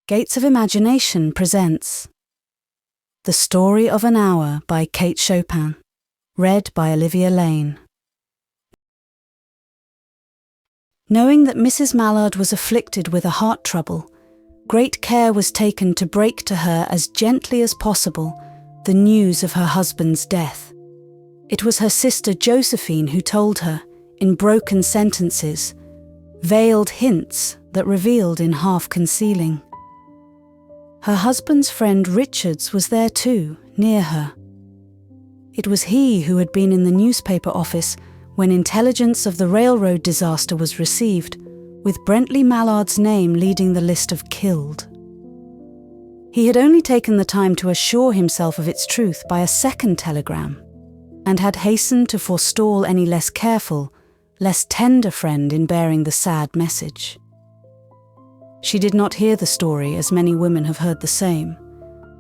Gates of Imagination presents The Story of an Hour by Kate Chopin, read by Olivia Lane. Knowing that Mrs. Mallard was afflicted with a heart trouble, great care was taken to break to her as gently as possible the news of her husband's death. It was her sister Josephine who told her, in broken sentences, veiled hints that revealed in half-concealing. Her husband's friend Richards was there too, near her. It was he who had been in the newspaper office when intelligence of the railroad disaster was received, with Brentley Mallard's name leading the list of killed. He had only taken the time to assure himself of its truth by a second telegram, and had hastened to forestall any less careful, less tender friend in bearing the sad message. She did not hear the story as many women have heard the same,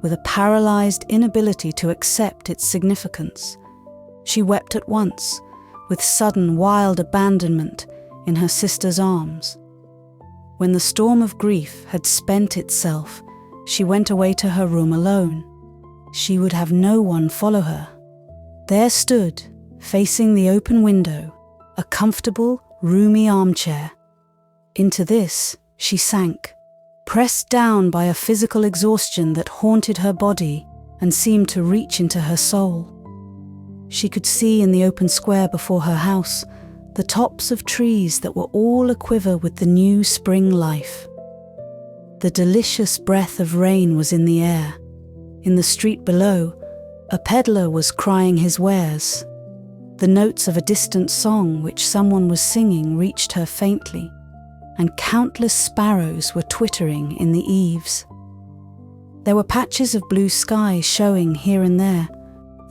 with a paralyzed inability to accept its significance. She wept at once, with sudden wild abandonment, in her sister's arms. When the storm of grief had spent itself, she went away to her room alone. She would have no one follow her. There stood, facing the open window, a comfortable, roomy armchair. Into this she sank, pressed down by a physical exhaustion that haunted her body and seemed to reach into her soul. She could see in the open square before her house the tops of trees that were all aquiver with the new spring life. The delicious breath of rain was in the air. In the street below, a peddler was crying his wares. The notes of a distant song which someone was singing reached her faintly, and countless sparrows were twittering in the eaves. There were patches of blue sky showing here and there,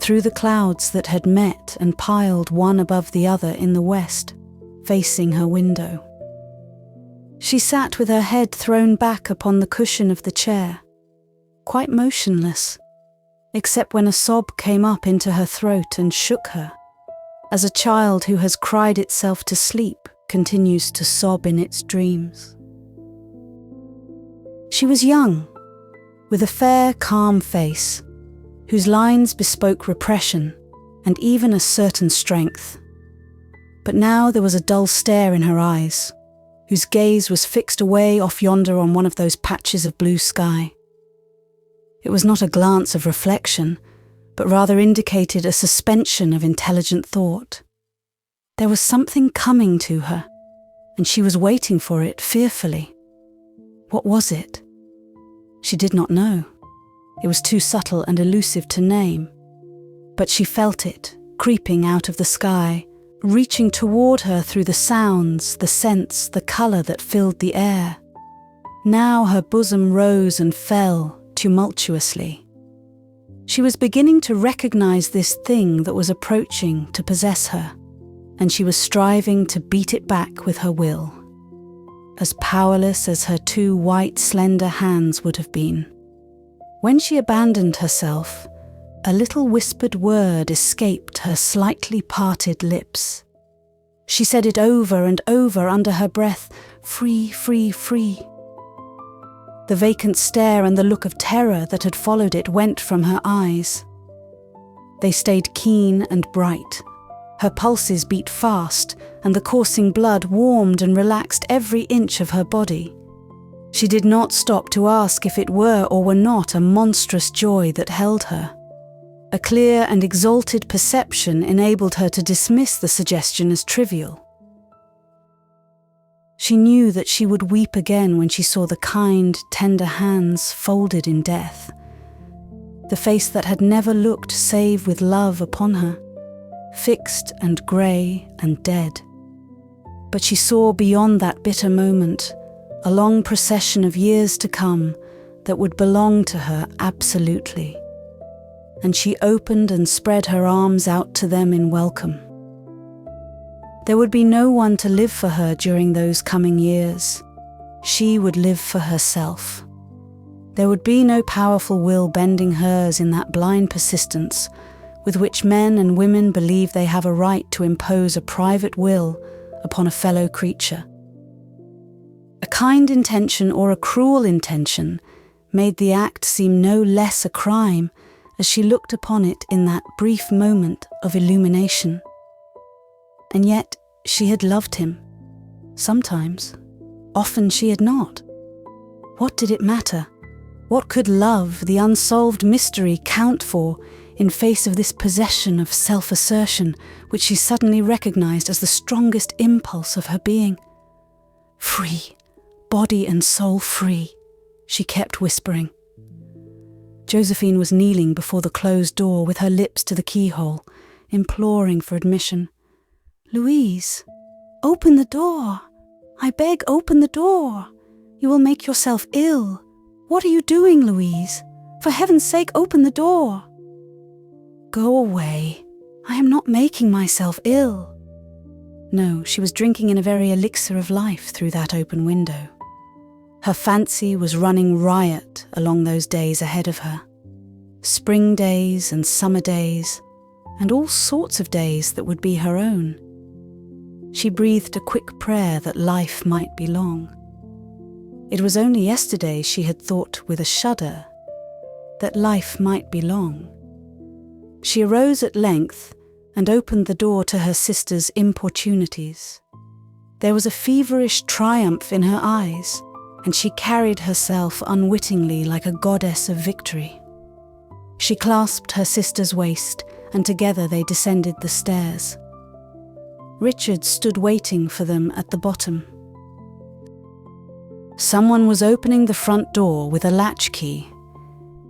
through the clouds that had met and piled one above the other in the west, facing her window. She sat with her head thrown back upon the cushion of the chair, quite motionless, except when a sob came up into her throat and shook her, as a child who has cried itself to sleep continues to sob in its dreams. She was young, with a fair, calm face, whose lines bespoke repression and even a certain strength. But now there was a dull stare in her eyes, whose gaze was fixed away off yonder on one of those patches of blue sky. It was not a glance of reflection, but rather indicated a suspension of intelligent thought. There was something coming to her, and she was waiting for it fearfully. What was it? She did not know. It was too subtle and elusive to name. But she felt it, creeping out of the sky, reaching toward her through the sounds, the scents, the colour that filled the air. Now her bosom rose and fell tumultuously. She was beginning to recognize this thing that was approaching to possess her, and she was striving to beat it back with her will, as powerless as her two white, slender hands would have been. When she abandoned herself, a little whispered word escaped her slightly parted lips. She said it over and over under her breath, "Free, free, free." The vacant stare and the look of terror that had followed it went from her eyes. They stayed keen and bright. Her pulses beat fast, and the coursing blood warmed and relaxed every inch of her body. She did not stop to ask if it were or were not a monstrous joy that held her. A clear and exalted perception enabled her to dismiss the suggestion as trivial. She knew that she would weep again when she saw the kind, tender hands folded in death, the face that had never looked save with love upon her, fixed and grey and dead. But she saw beyond that bitter moment a long procession of years to come that would belong to her absolutely, and she opened and spread her arms out to them in welcome. There would be no one to live for her during those coming years. She would live for herself. There would be no powerful will bending hers in that blind persistence with which men and women believe they have a right to impose a private will upon a fellow creature. A kind intention or a cruel intention made the act seem no less a crime as she looked upon it in that brief moment of illumination. And yet she had loved him. Sometimes. Often she had not. What did it matter? What could love, the unsolved mystery, count for in face of this possession of self-assertion which she suddenly recognized as the strongest impulse of her being? Free, body and soul free, she kept whispering. Josephine was kneeling before the closed door with her lips to the keyhole, imploring for admission. "Louise, open the door. I beg, open the door. You will make yourself ill. What are you doing, Louise? For heaven's sake, open the door." "Go away. I am not making myself ill." No, she was drinking in a very elixir of life through that open window. Her fancy was running riot along those days ahead of her. Spring days and summer days, and all sorts of days that would be her own. She breathed a quick prayer that life might be long. It was only yesterday she had thought with a shudder that life might be long. She arose at length and opened the door to her sister's importunities. There was a feverish triumph in her eyes, and she carried herself unwittingly like a goddess of victory. She clasped her sister's waist, and together they descended the stairs. Richard stood waiting for them at the bottom. Someone was opening the front door with a latchkey.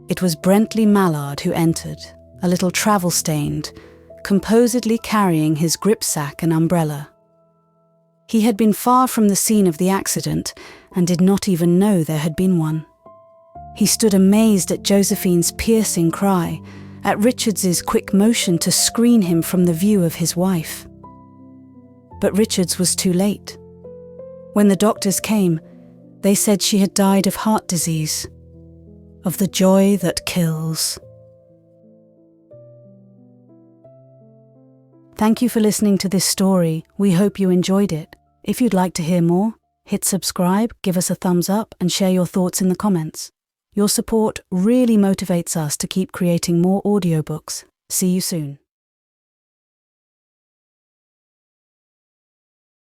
It was Brentley Mallard who entered, a little travel-stained, composedly carrying his gripsack and umbrella. He had been far from the scene of the accident and did not even know there had been one. He stood amazed at Josephine's piercing cry, at Richards's quick motion to screen him from the view of his wife. But Richards was too late. When the doctors came, they said she had died of heart disease, of the joy that kills. Thank you for listening to this story. We hope you enjoyed it. If you'd like to hear more, hit subscribe, give us a thumbs up, and share your thoughts in the comments. Your support really motivates us to keep creating more audiobooks. See you soon.